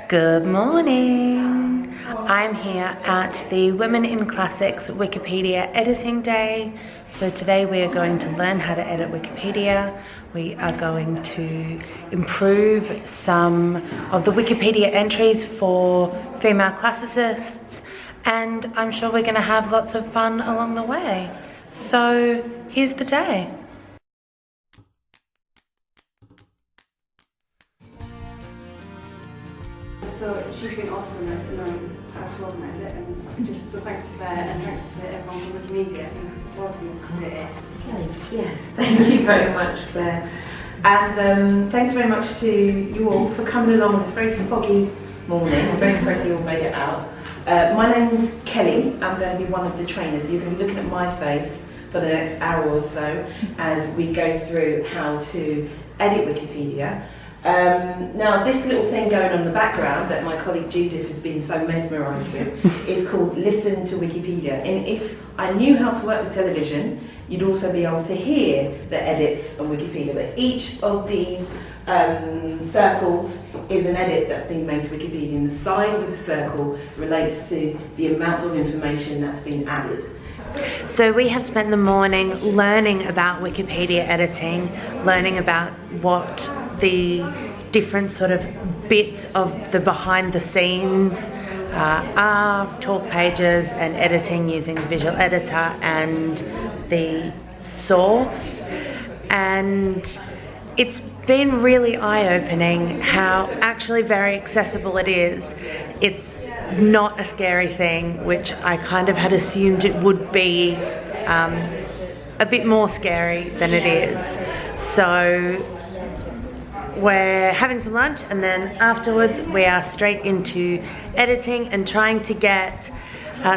Good morning! I'm here at the Women in Classics Wikipedia Editing Day. So today we are going to learn how to edit Wikipedia. We are going to improve some of the Wikipedia entries for female classicists, and I'm sure we're going to have lots of fun along the way. So here's the day. So she's been awesome at knowing how to organise it, and just so thanks to Claire and thanks to everyone from Wikimedia who's supporting us today. Yes, thank you very much, Claire. And thanks very much to you all for coming along on this very foggy morning. I'm very impressed you all made it out. My name's Kelly. I'm going to be one of the trainers, so you're going to be looking at my face for the next hour or so as we go through how to edit Wikipedia. Now this little thing going on in the background that my colleague Judith has been so mesmerised with is called Listen to Wikipedia, and if I knew how to work the television you'd also be able to hear the edits on Wikipedia, but each of these circles is an edit that's been made to Wikipedia, and the size of the circle relates to the amount of information that's been added. So we have spent the morning learning about Wikipedia editing, learning about what the different sort of bits of the behind the scenes are, talk pages and editing using the visual editor and the source. And it's been really eye-opening how actually very accessible it is. It's not a scary thing, which I kind of had assumed it would be a bit more scary than it is. So we're having some lunch, and then afterwards we are straight into editing and trying to get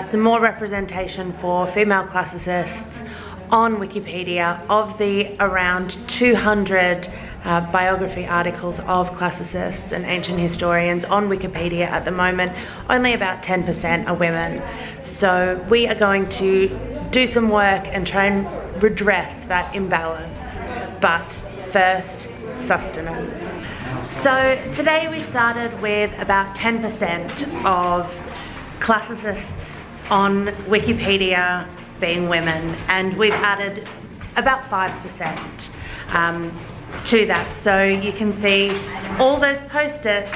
some more representation for female classicists on Wikipedia. Of the around 200 biography articles of classicists and ancient historians on Wikipedia at the moment, only about 10% are women. So we are going to do some work and try and redress that imbalance. But first, sustenance. So today we started with about 10% of classicists on Wikipedia being women, and we've added about 5% to that. So you can see all those post-its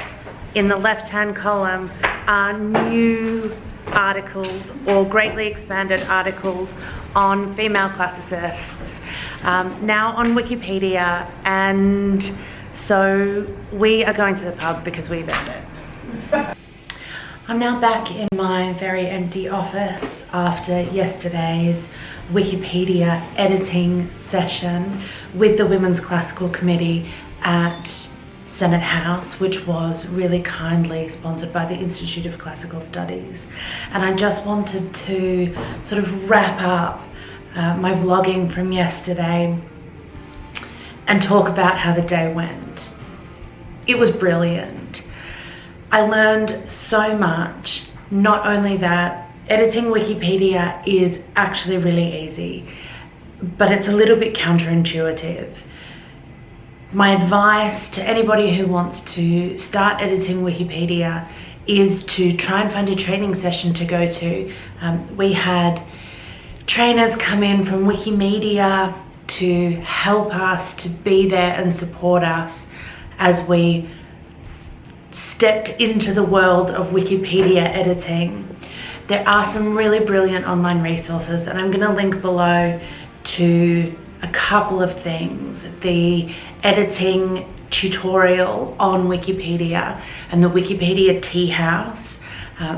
in the left-hand column are new articles or greatly expanded articles on female classicists now on Wikipedia, and so we are going to the pub because we've earned it. I'm now back in my very empty office after yesterday's Wikipedia editing session with the Women's Classical Committee at Senate House, which was really kindly sponsored by the Institute of Classical Studies. And I just wanted to sort of wrap up my vlogging from yesterday and talk about how the day went. It was brilliant. I learned so much, not only that editing Wikipedia is actually really easy, but it's a little bit counterintuitive. My advice to anybody who wants to start editing Wikipedia is to try and find a training session to go to. We had trainers come in from Wikimedia to help us, to be there and support us as we stepped into the world of Wikipedia editing. There are some really brilliant online resources, and I'm going to link below to a couple of things. The editing tutorial on Wikipedia and the Wikipedia Tea House,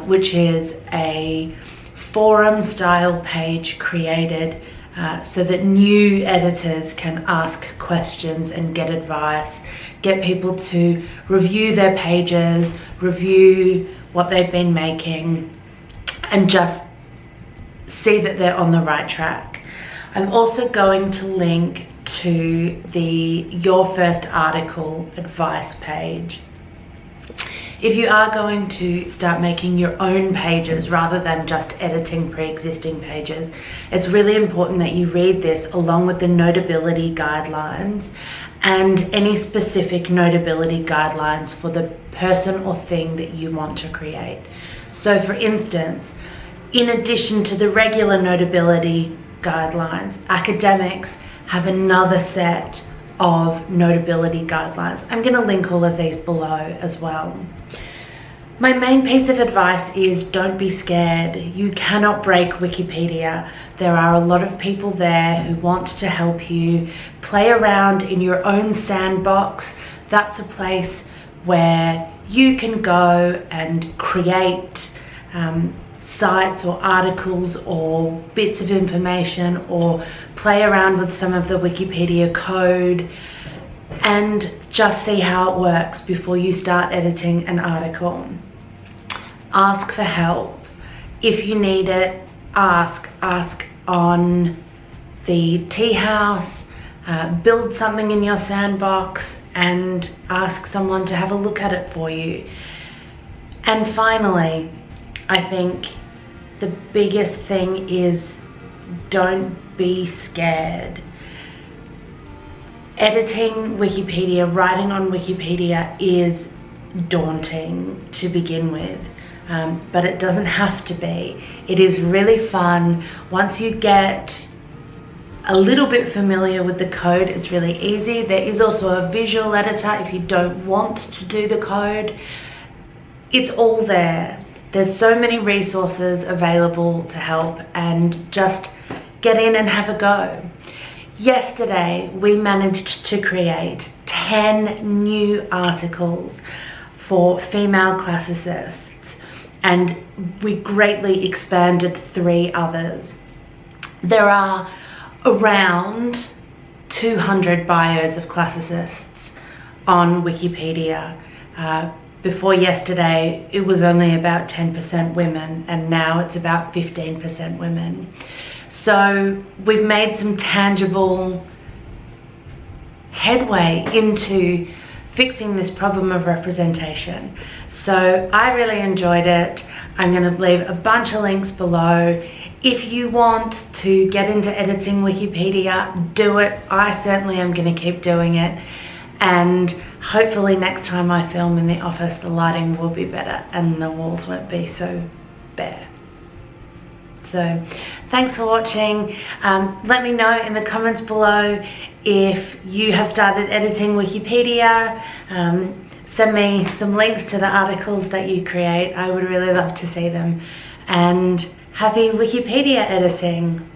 which is a forum style page created so that new editors can ask questions and get advice, get people to review their pages, review what they've been making, and just see that they're on the right track. I'm also going to link to the Your First Article advice page. If you are going to start making your own pages rather than just editing pre-existing pages, it's really important that you read this along with the notability guidelines and any specific notability guidelines for the person or thing that you want to create. So for instance, in addition to the regular Notability guidelines, academics have another set of Notability guidelines. I'm going to link all of these below as well. My main piece of advice is don't be scared. You cannot break Wikipedia. There are a lot of people there who want to help you. Play around in your own sandbox. That's a place where you can go and create sites or articles or bits of information, or play around with some of the Wikipedia code and just see how it works before you start editing an article. Ask for help. If you need it, ask on the tea house, build something in your sandbox and ask someone to have a look at it for you. And finally, I think the biggest thing is don't be scared. Editing Wikipedia, writing on Wikipedia is daunting to begin with, but it doesn't have to be. It is really fun. Once you get a little bit familiar with the code, it's really easy. There is also a visual editor if you don't want to do the code. It's all there. There's so many resources available to help, and just get in and have a go. Yesterday, we managed to create 10 new articles for female classicists, and we greatly expanded 3 others. There are around 200 bios of classicists on Wikipedia. Before yesterday, it was only about 10% women, and now it's about 15% women. So we've made some tangible headway into fixing this problem of representation. So I really enjoyed it. I'm going to leave a bunch of links below. If you want to get into editing Wikipedia, do it. I certainly am going to keep doing it. And hopefully next time I film in the office, the lighting will be better and the walls won't be so bare. So thanks for watching. Let me know in the comments below if you have started editing Wikipedia. Send me some links to the articles that you create. I would really love to see them. And happy Wikipedia editing.